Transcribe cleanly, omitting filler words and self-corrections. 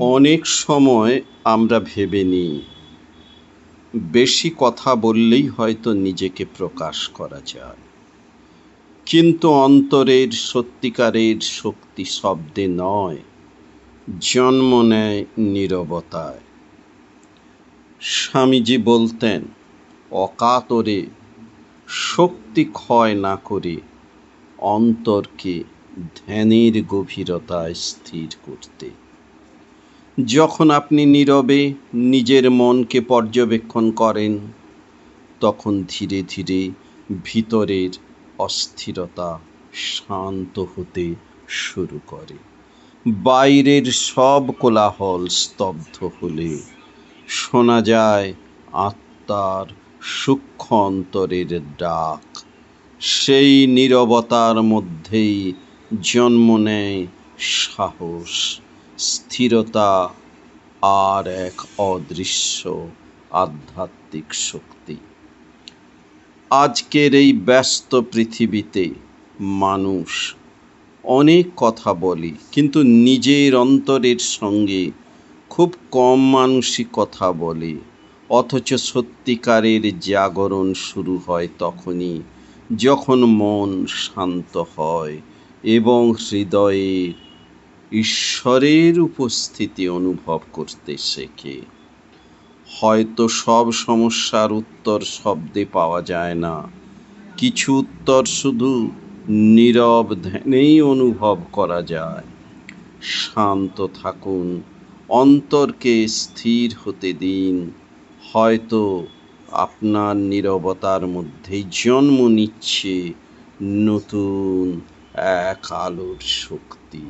অনেক সময় আমরা ভেবে নিই, বেশি কথা বললেই হয়তো নিজেকে প্রকাশ করা যায়। কিন্তু অন্তরের সত্যিকারের শক্তি শব্দে নয়, জন্ম নেয় নীরবতায়। স্বামীজি বলতেন, অকাতরে শক্তি ক্ষয় না করে অন্তরকে ধ্যানের গভীরতায় স্থির করতে। যখন আপনি নীরবে নিজের মনকে পর্যবেক্ষণ করেন, তখন ধীরে ধীরে ভিতরের অস্থিরতা শান্ত হতে শুরু করে। বাইরের সব কোলাহল স্তব্ধ হলে শোনা যায় আত্মার সূক্ষ্ম অন্তরের ডাক। সেই নীরবতার মধ্যেই জন্ম নেয় সাহস, স্থিরতা আর এক অদৃশ্য আধ্যাত্মিক শক্তি। আজকের এই ব্যস্ত পৃথিবীতে মানুষ অনেক কথা বলে, কিন্তু নিজের অন্তরের সঙ্গে খুব কম মানুষই কথা বলে। অথচ সত্যিকারের জাগরণ শুরু হয় তখনই, যখন মন শান্ত হয় এবং হৃদয়ে ঈশ্বরের উপস্থিতি অনুভব করতে শেখে। হয়তো সব সমস্যার উত্তর শব্দে পাওয়া যায় না, কিছু উত্তর শুধু নীরব ধ্যানেই অনুভব করা যায়। শান্ত থাকুন, অন্তরকে স্থির হতে দিন। হয়তো আপনার নীরবতার মধ্যেই জন্ম নিচ্ছে নতুন এক আলোর শক্তি।